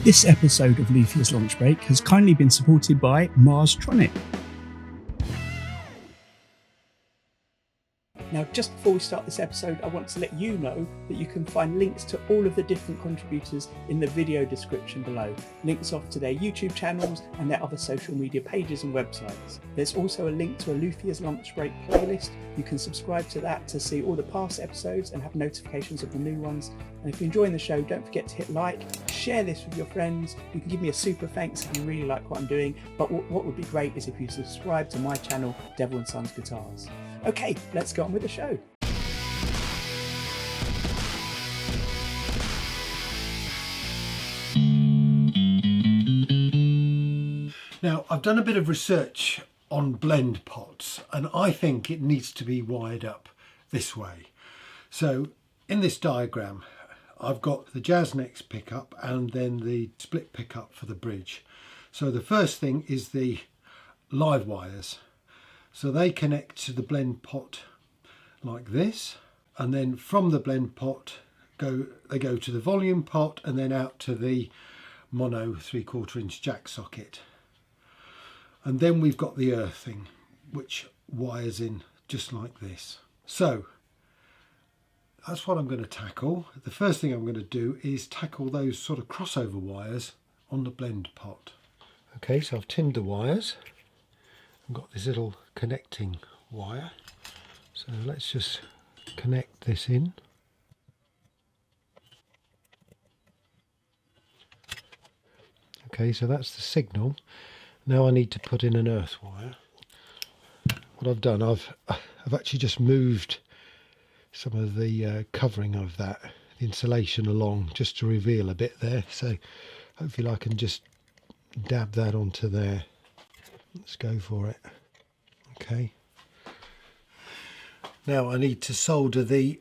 This episode of Luthiers Lunch Break has kindly been supported by Marstronic. Now, just before we start this episode, I want to let you know that you can find links to all of the different contributors in the video description below. Links off to their YouTube channels and their other social media pages and websites. There's also a link to a Luthiers Lunch Break playlist. You can subscribe to that to see all the past episodes and have notifications of the new ones. And if you're enjoying the show, don't forget to hit like, share this with your friends. You can give me a super thanks if you really like what I'm doing. But what would be great is if you subscribe to my channel, Devil & Sons Guitars. Okay, let's get on with the show. Now, I've done a bit of research on blend pots, and I think it needs to be wired up this way. So in this diagram, I've got the jazz necks pickup and then the split pickup for the bridge. So the first thing is the live wires. So they connect to the blend pot like this, and then from the blend pot they go to the volume pot and then out to the mono 3/4 inch jack socket. And then we've got the earthing, which wires in just like this. So that's what I'm going to tackle. The first thing I'm going to do is tackle those sort of crossover wires on the blend pot. Okay, so I've tinned the wires. I've got this little connecting wire, so let's just connect this in. Okay, so that's the signal. Now I need to put in an earth wire. What I've done, I've actually just moved some of the covering of that, the insulation along, just to reveal a bit there, so hopefully I can just dab that onto there. Let's go for it. Okay. Now I need to solder the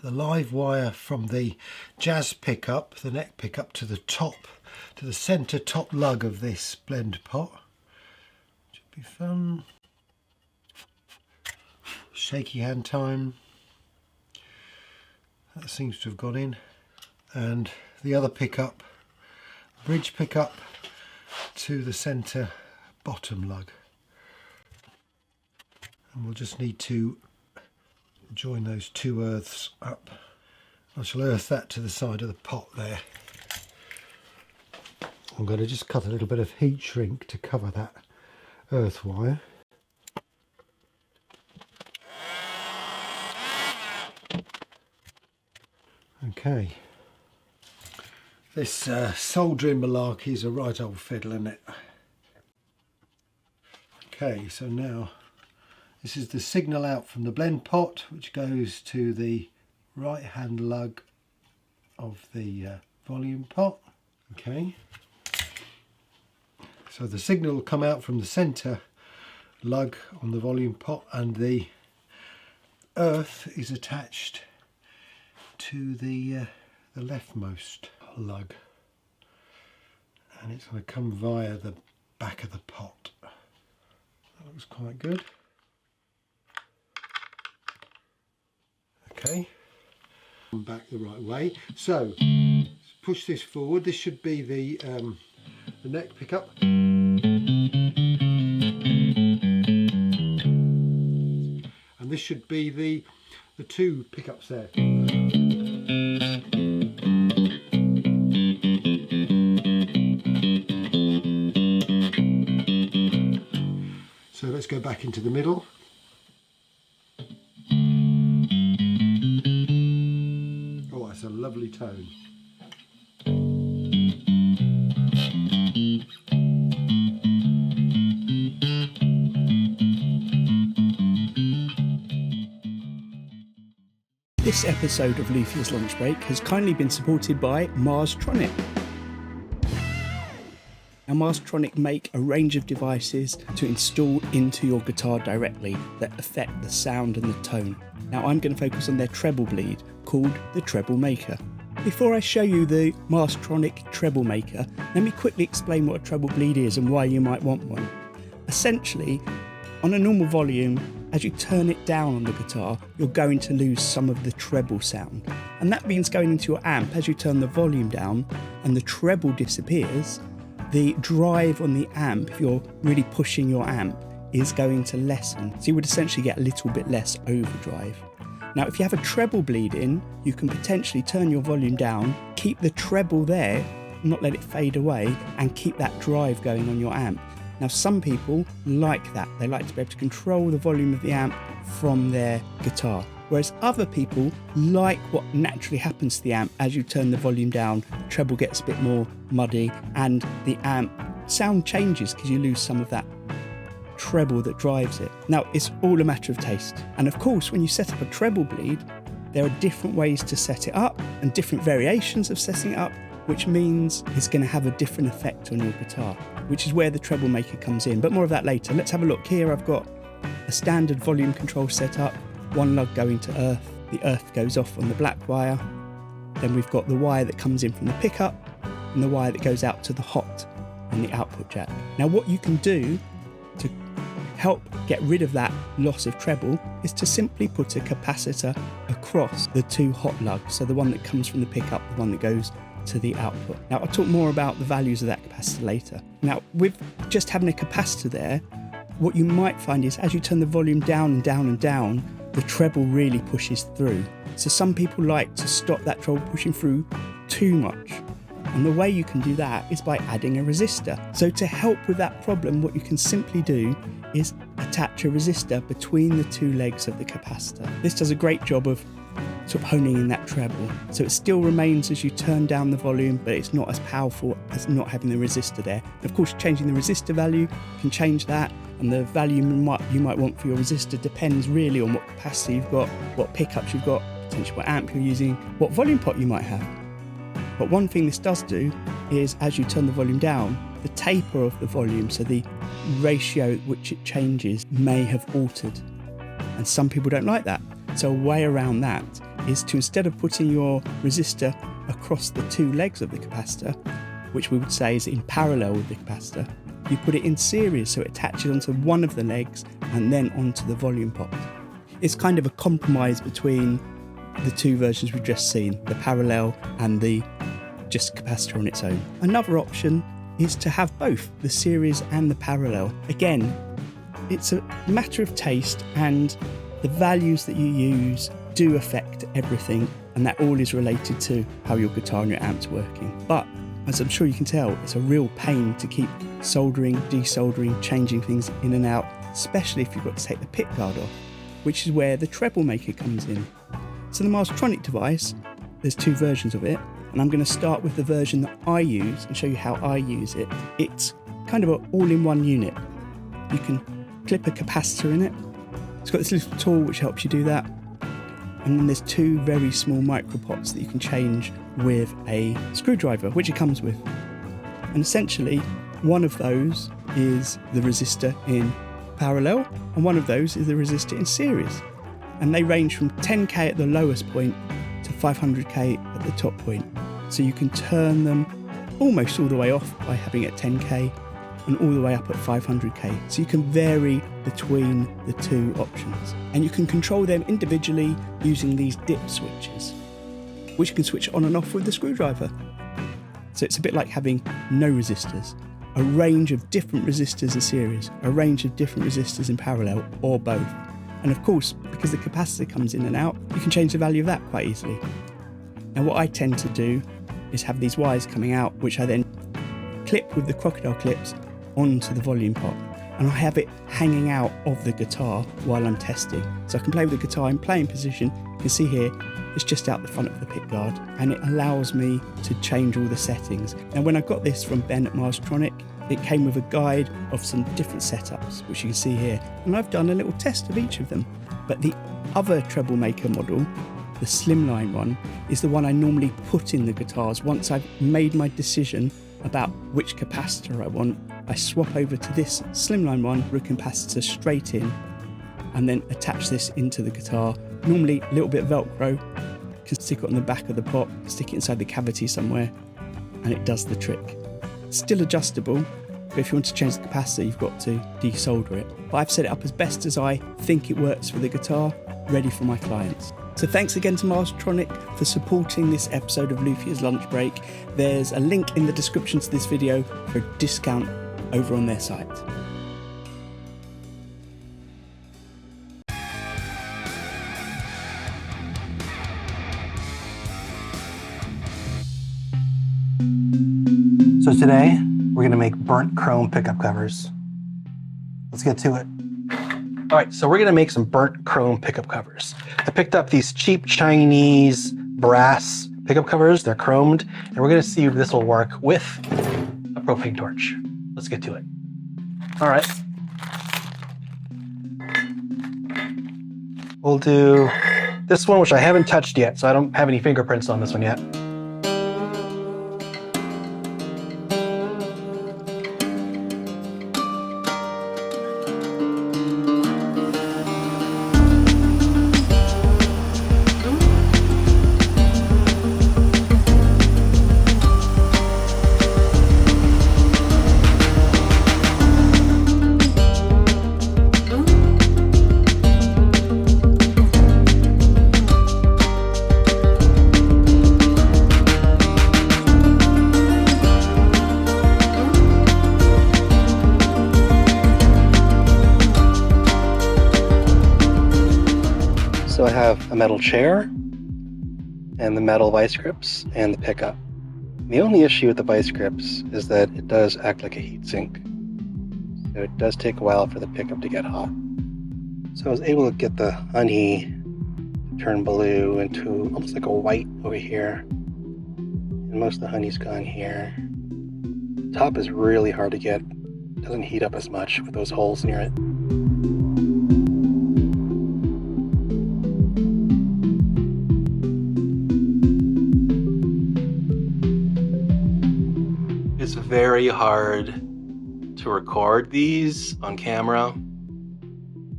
live wire from the jazz pickup, the neck pickup, to the top, to the centre top lug of this blend pot. Should be fun. Shaky hand time. That seems to have gone in. And the other pickup, bridge pickup, to the centre bottom lug, and we'll just need to join those two earths up. I shall earth that to the side of the pot there. I'm going to just cut a little bit of heat shrink to cover that earth wire. Okay, this soldering malarkey is a right old fiddle, isn't it? Okay, so now this is the signal out from the blend pot, which goes to the right hand lug of the volume pot. Okay, so the signal will come out from the centre lug on the volume pot, and the earth is attached to the leftmost lug, and it's going to come via the back of the pot. That looks quite good. Okay, come back the right way. So let's push this forward. This should be the neck pickup. And this should be the two pickups there. So let's go back into the middle. Oh, that's a lovely tone. This episode of Luthiers Lunch Break has kindly been supported by Marstronic. Now, Marstronic make a range of devices to install into your guitar directly that affect the sound and the tone. Now, I'm going to focus on their treble bleed called the Treble Maker. Before I show you the Marstronic Treble Maker, let me quickly explain what a treble bleed is and why you might want one. Essentially, on a normal volume, as you turn it down on the guitar, you're going to lose some of the treble sound. And that means going into your amp, as you turn the volume down, and the treble disappears, the drive on the amp, if you're really pushing your amp, is going to lessen. So you would essentially get a little bit less overdrive. Now, if you have a treble bleed in, you can potentially turn your volume down, keep the treble there, not let it fade away, and keep that drive going on your amp. Now, some people like that. They like to be able to control the volume of the amp from their guitar. Whereas other people like what naturally happens to the amp as you turn the volume down. The treble gets a bit more muddy and the amp sound changes because you lose some of that treble that drives it. Now, it's all a matter of taste. And of course, when you set up a treble bleed, there are different ways to set it up and different variations of setting it up, which means it's going to have a different effect on your guitar, which is where the treble maker comes in. But more of that later. Let's have a look. Here I've got a standard volume control setup, one lug going to earth. The earth goes off on the black wire. Then we've got the wire that comes in from the pickup and the wire that goes out to the hot and the output jack. Now, what you can do to help get rid of that loss of treble is to simply put a capacitor across the two hot lugs. So the one that comes from the pickup, the one that goes to the output. Now, I'll talk more about the values of that capacitor later. Now, with just having a capacitor there, what you might find is as you turn the volume down and down and down, the treble really pushes through. So some people like to stop that treble pushing through too much. And the way you can do that is by adding a resistor. So to help with that problem, what you can simply do is attach a resistor between the two legs of the capacitor. This does a great job of sort of honing in that treble. So it still remains as you turn down the volume, but it's not as powerful as not having the resistor there. And of course, changing the resistor value can change that, and the value you might want for your resistor depends really on what capacity you've got, what pickups you've got, potentially what amp you're using, what volume pot you might have. But one thing this does do is as you turn the volume down, the taper of the volume, so the ratio at which it changes, may have altered. And some people don't like that. So a way around that is to, instead of putting your resistor across the two legs of the capacitor, which we would say is in parallel with the capacitor, you put it in series so it attaches onto one of the legs and then onto the volume pot. It's kind of a compromise between the two versions we've just seen, the parallel and the just capacitor on its own. Another option is to have both the series and the parallel. Again, it's a matter of taste, and the values that you use do affect everything, and that all is related to how your guitar and your amp's working. But as I'm sure you can tell, it's a real pain to keep soldering, desoldering, changing things in and out, especially if you've got to take the pick guard off, which is where the treble maker comes in. So the Mastertronic device, there's two versions of it, and I'm going to start with the version that I use and show you how I use it. It's kind of an all-in-one unit. You can clip a capacitor in it. It's got this little tool which helps you do that. And then there's two very small micro pots that you can change with a screwdriver, which it comes with. And essentially, one of those is the resistor in parallel, and one of those is the resistor in series. And they range from 10k at the lowest point to 500k at the top point. So you can turn them almost all the way off by having it at 10k and all the way up at 500k. So you can vary between the two options. And you can control them individually using these dip switches, which you can switch on and off with the screwdriver. So it's a bit like having no resistors. A range of different resistors in series, a range of different resistors in parallel, or both. And of course, because the capacitor comes in and out, you can change the value of that quite easily. Now what I tend to do is have these wires coming out, which I then clip with the crocodile clips onto the volume pot. And I have it hanging out of the guitar while I'm testing. So I can play with the guitar in playing position. You can see here, it's just out the front of the pick guard, and it allows me to change all the settings. Now when I got this from Ben at Mastertronic, it came with a guide of some different setups, which you can see here. And I've done a little test of each of them. But the other treble maker model, the slimline one, is the one I normally put in the guitars. Once I've made my decision about which capacitor I want, I swap over to this slimline one with a capacitor straight in, and then attach this into the guitar. Normally a little bit of Velcro, can stick it on the back of the pot, stick it inside the cavity somewhere, and it does the trick. It's still adjustable, but if you want to change the capacitor, you've got to desolder it. But I've set it up as best as I think it works for the guitar, ready for my clients. So thanks again to Mastertronic for supporting this episode of Luthier's Lunch Break. There's a link in the description to this video for a discount over on their site. So today, we're gonna make burnt chrome pickup covers. Let's get to it. All right, so we're gonna make some burnt chrome pickup covers. I picked up these cheap Chinese brass pickup covers. They're chromed, and we're gonna see if this will work with a propane torch. Let's get to it. All right. We'll do this one, which I haven't touched yet, so I don't have any fingerprints on this one yet. So I have a metal chair and the metal vice grips and the pickup. The only issue with the vice grips is that it does act like a heat sink. So it does take a while for the pickup to get hot. So I was able to get the honey to turn blue into almost like a white over here. And most of the honey's gone here. The top is really hard to get. It doesn't heat up as much with those holes near it. It's very hard to record these on camera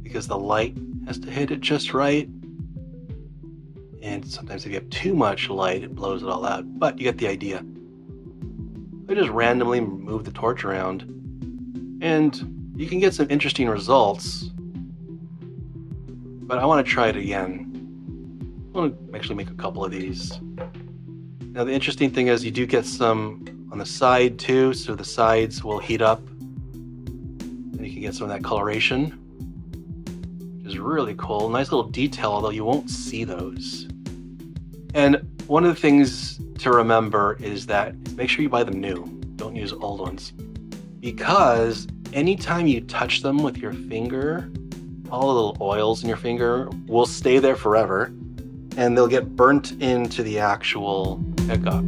because the light has to hit it just right. And sometimes if you have too much light, it blows it all out. But you get the idea. I just randomly move the torch around and you can get some interesting results. But I want to try it again. I want to actually make a couple of these. Now the interesting thing is you do get some on the side too, so the sides will heat up and you can get some of that coloration, which is really cool. Nice little detail, although you won't see those. And one of the things to remember is that make sure you buy them new. Don't use old ones, because anytime you touch them with your finger, all the little oils in your finger will stay there forever and they'll get burnt into the actual pickup.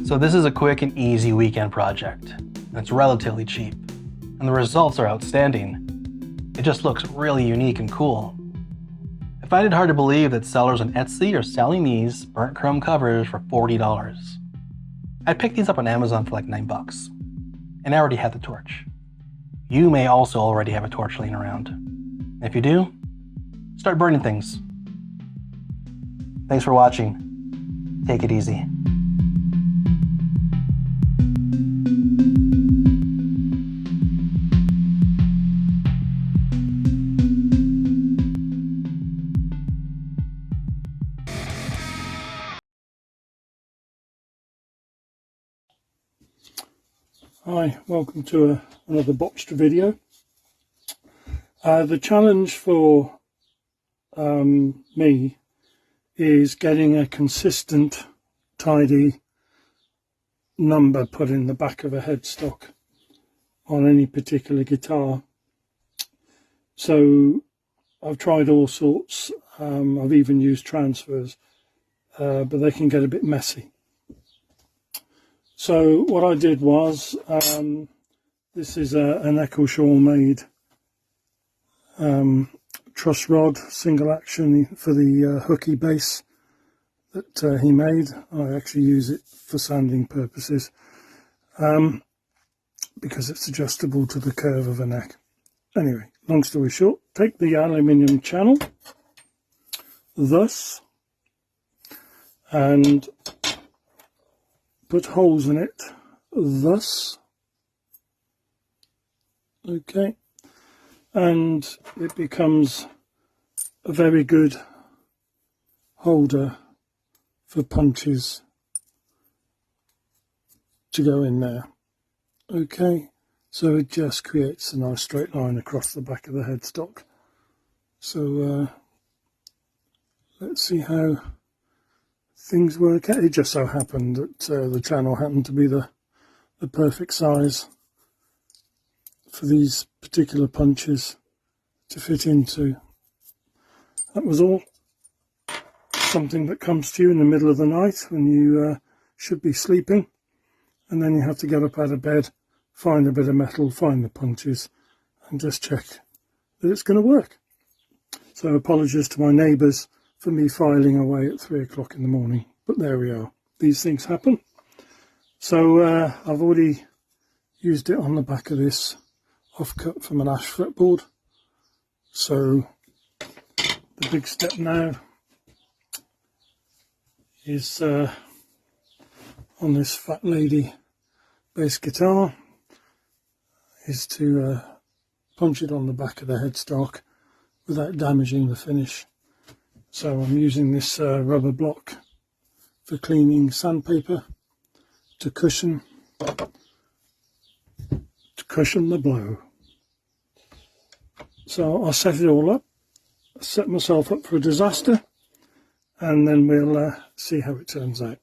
So this is a quick and easy weekend project. It's relatively cheap, and the results are outstanding. It just looks really unique and cool. I find it hard to believe that sellers on Etsy are selling these burnt chrome covers for $40. I picked these up on Amazon for like $9, and I already had the torch. You may also already have a torch laying around. If you do, start burning things. Thanks for watching. Take it easy. Hi, welcome to another botched video. The challenge for me is getting a consistent, tidy number put in the back of a headstock on any particular guitar. So I've tried all sorts. I've even used transfers, but they can get a bit messy. So what I did was, this is an Eccleshaw made truss rod, single action for the hooky base that he made. I actually use it for sanding purposes because it's adjustable to the curve of a neck. Anyway, long story short, take the aluminium channel, thus, and put holes in it, thus, Okay, and it becomes a very good holder for punches to go in there. Okay, so it just creates a nice straight line across the back of the headstock. So let's see how things work out. It just so happened that the channel happened to be the perfect size for these particular punches to fit into. That was all. Something that comes to you in the middle of the night when you should be sleeping, and then you have to get up out of bed, find a bit of metal, find the punches, and just check that it's going to work. So apologies to my neighbours for me filing away at 3 o'clock in the morning, but there we are. These things happen. So I've already used it on the back of this offcut from an ash fretboard. So the big step now is on this Fat Lady bass guitar is to punch it on the back of the headstock without damaging the finish. So I'm using this rubber block for cleaning sandpaper to cushion the blow. So I'll set it all up, set myself up for a disaster, and then we'll see how it turns out.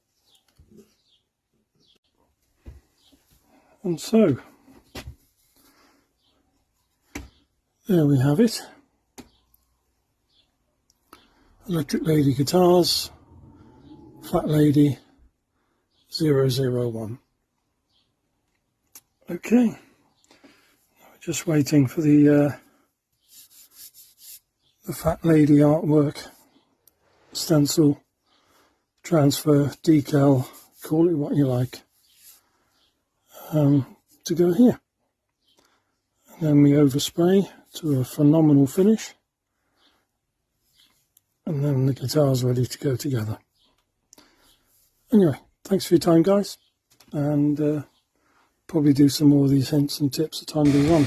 And so there we have it. Electric Lady Guitars, Fat Lady 001. Okay, just waiting for the Fat Lady artwork, stencil, transfer, decal, call it what you like, to go here. And then we overspray to a phenomenal finish, and then the guitar's ready to go together. Anyway, thanks for your time, guys, and probably do some more of these hints and tips as time goes on.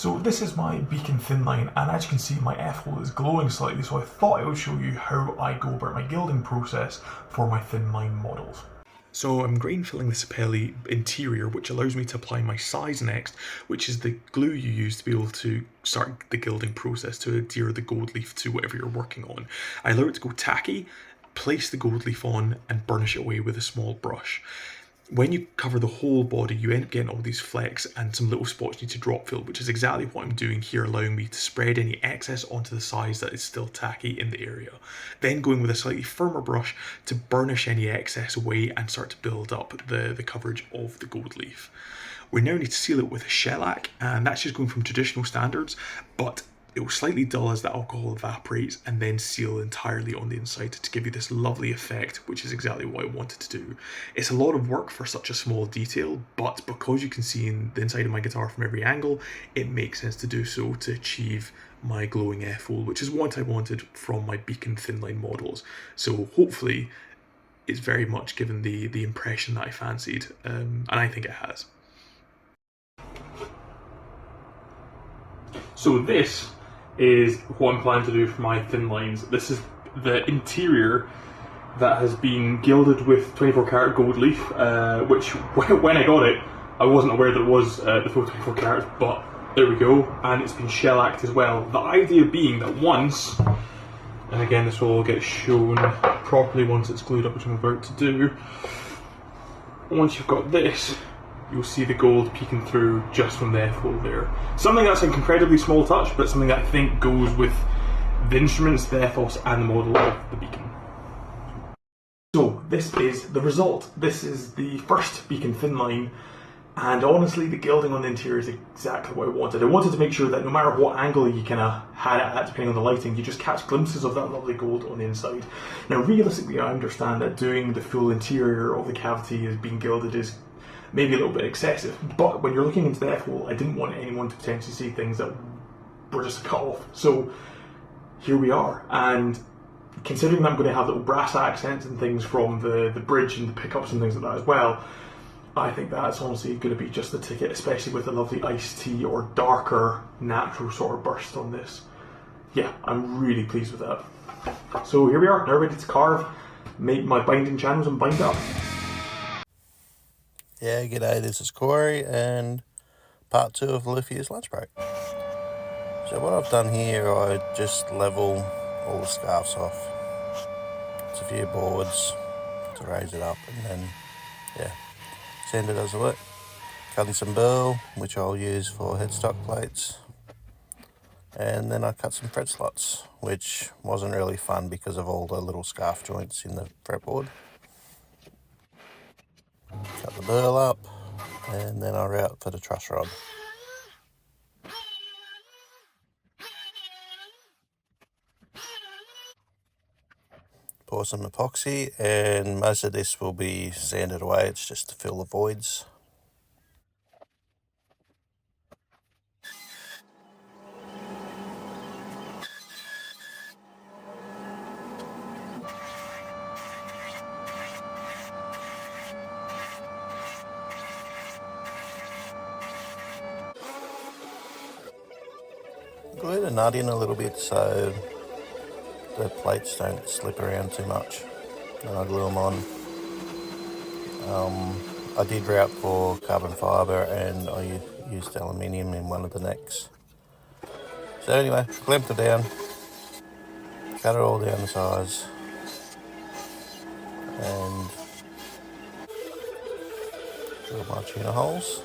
So this is my beacon thin line, and as you can see my F-hole is glowing slightly, so I thought I would show you how I go about my gilding process for my thin line models. So I'm grain filling the Sapelli interior, which allows me to apply my size next, which is the glue you use to be able to start the gilding process to adhere the gold leaf to whatever you're working on. I allow it to go tacky, place the gold leaf on and burnish it away with a small brush. When you cover the whole body, you end up getting all these flecks and some little spots need to drop fill, which is exactly what I'm doing here, allowing me to spread any excess onto the sides that is still tacky in the area. Then going with a slightly firmer brush to burnish any excess away and start to build up the coverage of the gold leaf. We now need to seal it with a shellac, and that's just going from traditional standards, but it will slightly dull as the alcohol evaporates and then seal entirely on the inside to give you this lovely effect, which is exactly what I wanted to do. It's a lot of work for such a small detail, but because you can see in the inside of my guitar from every angle, it makes sense to do so to achieve my glowing F-hole, which is what I wanted from my Beacon thin line models. So hopefully it's very much given the impression that I fancied, and I think it has. So this is what I'm planning to do for my thin lines. This is the interior that has been gilded with 24 karat gold leaf, which when I got it, I wasn't aware that it was the full 24 carats, but there we go, and it's been shellacked as well. The idea being that once, and again this will all get shown properly once it's glued up, which I'm about to do, once you've got this, you'll see the gold peeking through just from the F-hole there. Something that's an incredibly small touch, but something that I think goes with the instruments, the ethos, and the model of the Beacon. So this is the result. This is the first Beacon thin line, and honestly the gilding on the interior is exactly what I wanted. I wanted to make sure that no matter what angle you kind of had it at, depending on the lighting, you just catch glimpses of that lovely gold on the inside. Now realistically, I understand that doing the full interior of the cavity as being gilded is maybe a little bit excessive, but when you're looking into the F-hole, I didn't want anyone to potentially see things that were just cut off. So here we are, and considering that I'm going to have little brass accents and things from the bridge and the pickups and things like that as well, I think that's honestly going to be just the ticket, especially with a lovely iced tea or darker natural sort of burst on this. Yeah, I'm really pleased with that. So here we are, now ready to carve, make my binding channels and bind up. Yeah, g'day, this is Corey and part 2 of the Luthier's lunch break. So what I've done here, I just level all the scarves off. It's a few boards to raise it up, and then, yeah, sand it as I work. Cutting some burl, which I'll use for headstock plates. And then I cut some fret slots, which wasn't really fun because of all the little scarf joints in the fretboard. Cut the burl up, and then I route for the truss rod. Pour some epoxy, and most of this will be sanded away, it's just to fill the voids. Glue the nut in a little bit so the plates don't slip around too much. Then I glue them on. I did route for carbon fibre, and I used aluminium in one of the necks. So anyway, clamped it down, cut it all down to size, and drill my tuner holes.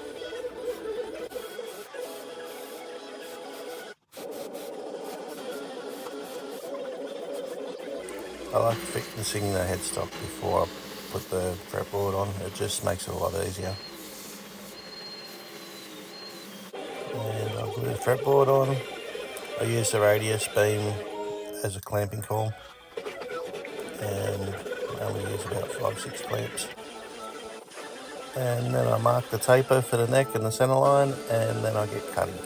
I like fixing the headstock before I put the fretboard on. It just makes it a lot easier. And I'll glue the fretboard on. I use the radius beam as a clamping comb, and I only use about 5-6 clamps. And then I mark the taper for the neck and the centre line, and then I get cutting.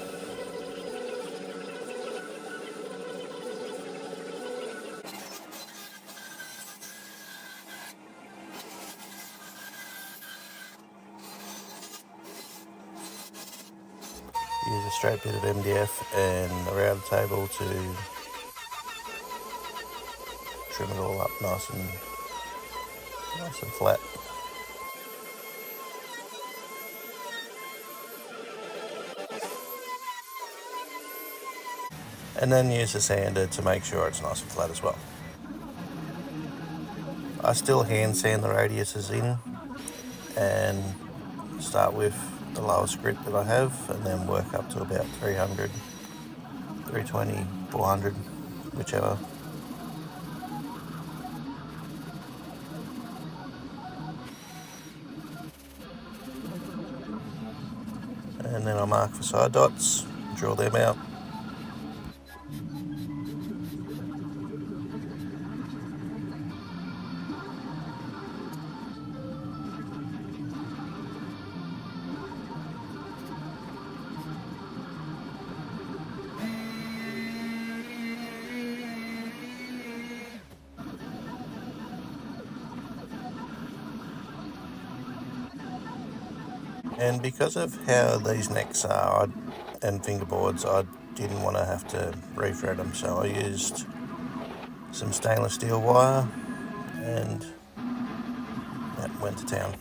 Use a straight bit of MDF and a router table to trim it all up nice and flat. And then use a sander to make sure it's nice and flat as well. I still hand sand the radiuses in and start with the lowest grit that I have, and then work up to about 300, 320, 400, whichever. and then I mark for side dots, draw them out. And because of how these necks are and fingerboards, I didn't want to have to refret them, so I used some stainless steel wire and went to town.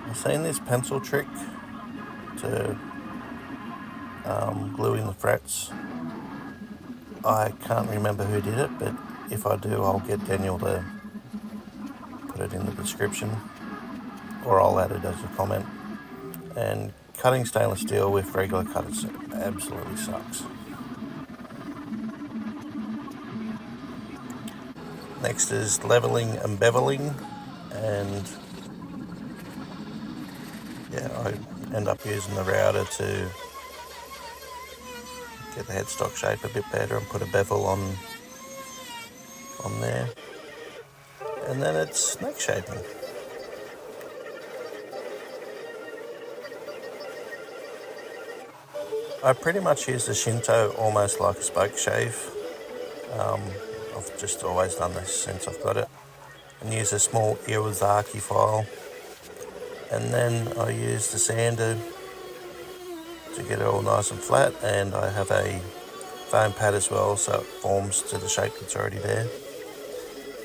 I've seen this pencil trick to glue in the frets. I can't remember who did it, but if I do, I'll get Daniel to put it in the description, or I'll add it as a comment. And cutting stainless steel with regular cutters absolutely sucks. Next is leveling and beveling, and yeah, I end up using the router to get the headstock shape a bit better and put a bevel on there. And then it's neck shaping. I pretty much use the Shinto almost like a spoke shave. I've just always done this since I've got it. And use a small Iwasaki file. And then I use the sander to get it all nice and flat, and I have a foam pad as well so it forms to the shape that's already there.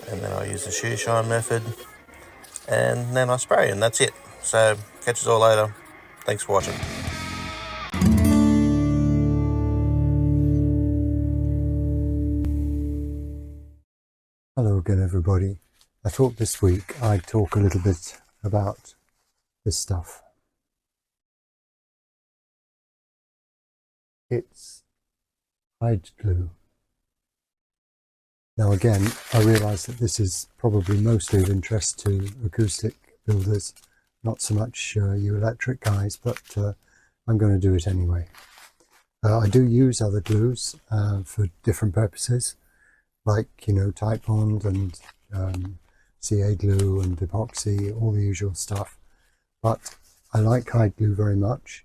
And then I use the shoe shine method, and then I spray, and that's it. So catch us all later. Thanks for watching. Hello again, everybody. I thought this week I'd talk a little bit about this stuff. It's hide glue. Now again, I realise that this is probably mostly of interest to acoustic builders, not so much you electric guys, but I'm going to do it anyway. I do use other glues for different purposes, like, you know, Type Bond and CA glue and epoxy, all the usual stuff. But I like hide glue very much.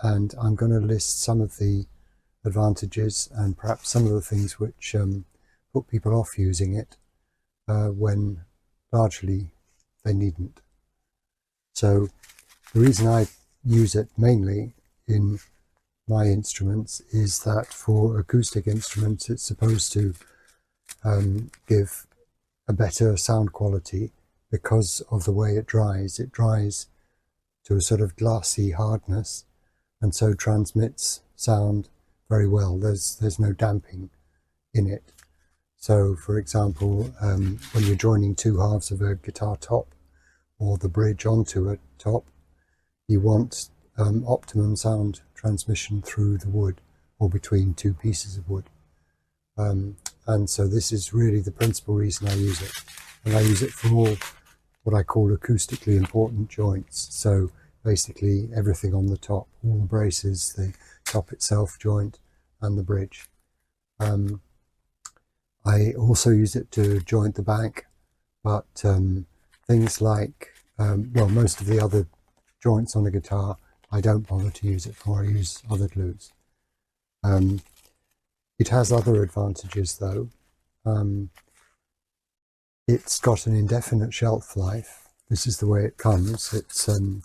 And I'm going to list some of the advantages and perhaps some of the things which put people off using it when largely they needn't. So the reason I use it mainly in my instruments is that for acoustic instruments it's supposed to give a better sound quality because of the way it dries. It dries to a sort of glassy hardness, and so transmits sound very well. There's no damping in it. So for example, when you're joining two halves of a guitar top or the bridge onto a top, you want optimum sound transmission through the wood or between two pieces of wood. And so this is really the principal reason I use it. And I use it for all what I call acoustically important joints. So basically everything on the top, all the braces, the top itself joint and the bridge. I also use it to joint the back, but things like, well, most of the other joints on the guitar I don't bother to use it for. I use other glues. It has other advantages though. It's got an indefinite shelf life. This is the way it comes. It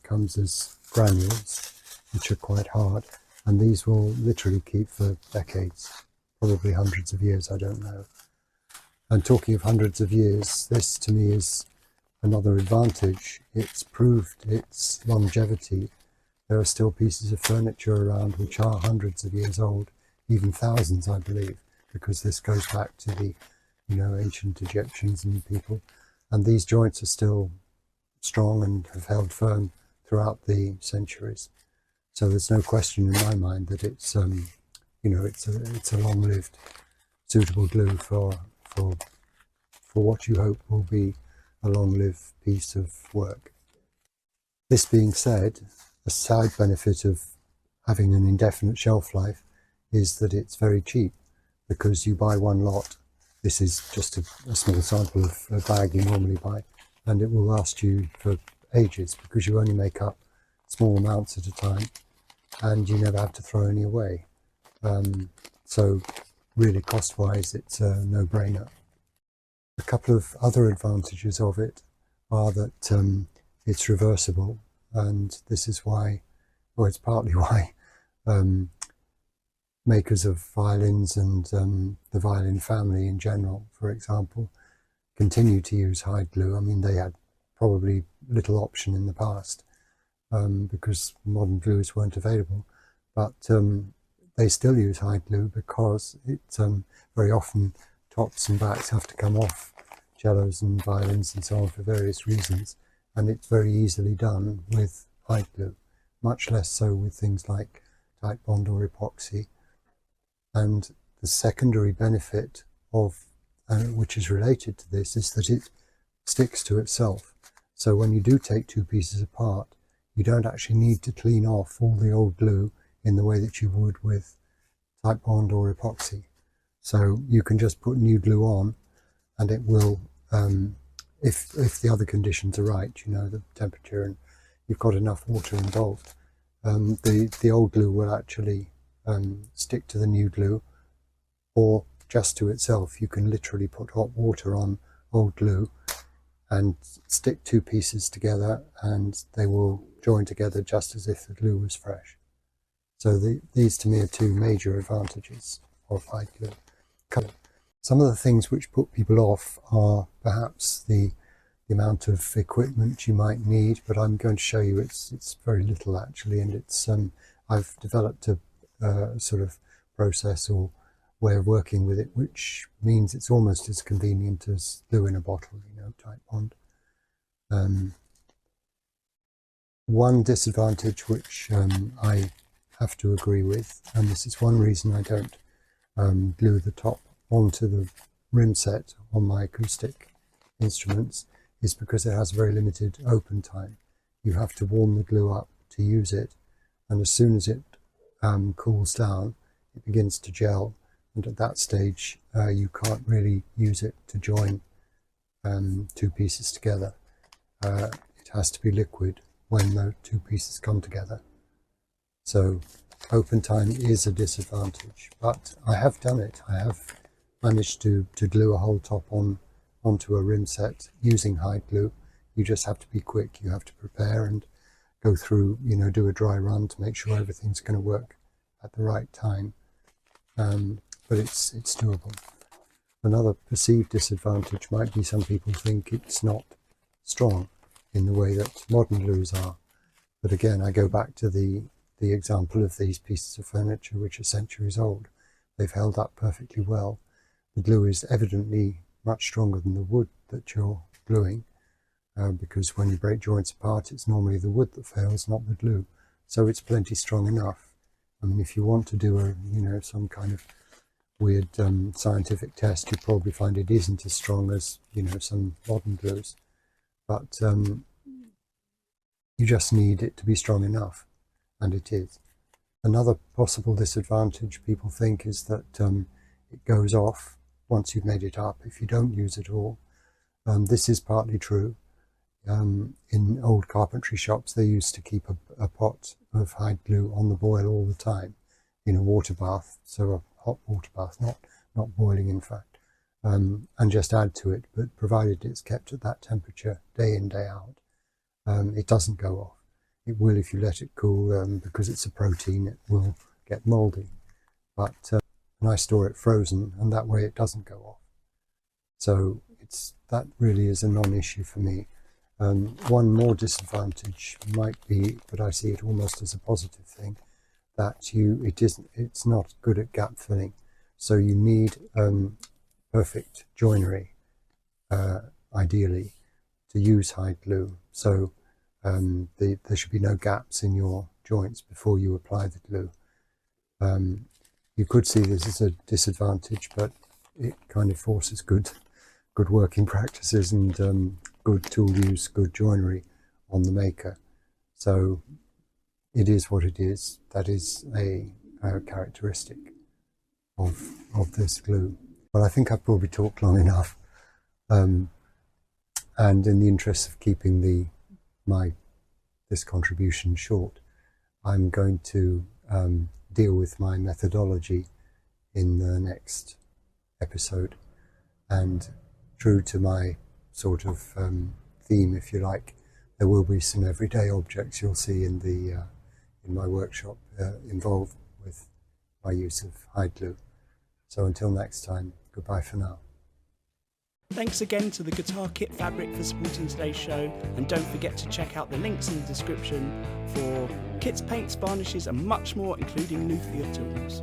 comes as granules, which are quite hard, and these will literally keep for decades, probably hundreds of years, I don't know. And talking of hundreds of years, this to me is another advantage. It's proved its longevity. There are still pieces of furniture around which are hundreds of years old, even thousands, I believe, because this goes back to the, you know, ancient Egyptians and people. And these joints are still strong and have held firm throughout the centuries. So there's no question in my mind that it's you know, it's a long-lived, suitable glue for what you hope will be a long-lived piece of work. This being said, a side benefit of having an indefinite shelf life is that it's very cheap, because you buy one lot. This is just a small sample of a bag you normally buy, and it will last you for ages because you only make up small amounts at a time and you never have to throw any away. So really, cost-wise, it's a no-brainer. A couple of other advantages of it are that it's reversible, and this is why, or it's partly why, makers of violins and the violin family in general, for example, continue to use hide glue. I mean, they had probably little option in the past because modern glues weren't available, but they still use hide glue because it very often tops and backs have to come off cellos and violins and so on for various reasons, and it's very easily done with hide glue, much less so with things like tight bond or epoxy. And the secondary benefit of, which is related to this, is that it sticks to itself. So when you do take two pieces apart, you don't actually need to clean off all the old glue in the way that you would with tight bond or epoxy. So you can just put new glue on, and it will, if the other conditions are right, you know, the temperature and you've got enough water involved, the old glue will actually stick to the new glue, or just to itself. You can literally put hot water on old glue and stick two pieces together, and they will join together just as if the glue was fresh. So these to me are two major advantages of hide glue. Some of the things which put people off are perhaps the amount of equipment you might need, but I'm going to show you it's very little actually, and it's I've developed a sort of process or way of working with it, which means it's almost as convenient as glue in a bottle, you know, tight bond. One disadvantage which I have to agree with, and this is one reason I don't glue the top onto the rim set on my acoustic instruments, is because it has very limited open time. You have to warm the glue up to use it, and as soon as it cools down, it begins to gel, and at that stage you can't really use it to join two pieces together. It has to be liquid when the two pieces come together. So open time is a disadvantage, but I have done it. I have managed to glue a whole top onto a rim set using hide glue. You just have to be quick. You have to prepare and go through, you know, do a dry run to make sure everything's going to work at the right time. But it's doable. Another perceived disadvantage might be some people think it's not strong in the way that modern glues are. But again, I go back to the example of these pieces of furniture which are centuries old. They've held up perfectly well. The glue is evidently much stronger than the wood that you're gluing, because when you break joints apart, it's normally the wood that fails, not the glue. So it's plenty strong enough. I mean, if you want to do some kind of weird scientific test, you'd probably find it isn't as strong as, you know, some modern glues. But you just need it to be strong enough, and it is. Another possible disadvantage people think is that it goes off once you've made it up if you don't use it all. This is partly true. In old carpentry shops, they used to keep a pot of hide glue on the boil all the time in a water bath, so a hot water bath, not boiling in fact, and just add to it, but provided it's kept at that temperature day in, day out, it doesn't go off. It will if you let it cool, because it's a protein, it will get mouldy, but and I store it frozen, and that way it doesn't go off. So that really is a non-issue for me. One more disadvantage might be, but I see it almost as a positive thing, that it's not good at gap filling. So you need perfect joinery, ideally, to use hide glue. So there should be no gaps in your joints before you apply the glue. You could see this as a disadvantage, but it kind of forces good working practices and good tool use, good joinery on the maker. So it is what it is. That is a characteristic of this glue. Well, I think I've probably talked long enough, and in the interest of keeping this contribution short, I'm going to deal with my methodology in the next episode, and true to my sort of theme, if you like, there will be some everyday objects you'll see in my workshop involved with my use of hide glue. So until next time, goodbye for now. Thanks again to the Guitar Kit Fabric for supporting today's show, and don't forget to check out the links in the description for kits, paints, varnishes and much more, including luthier tools.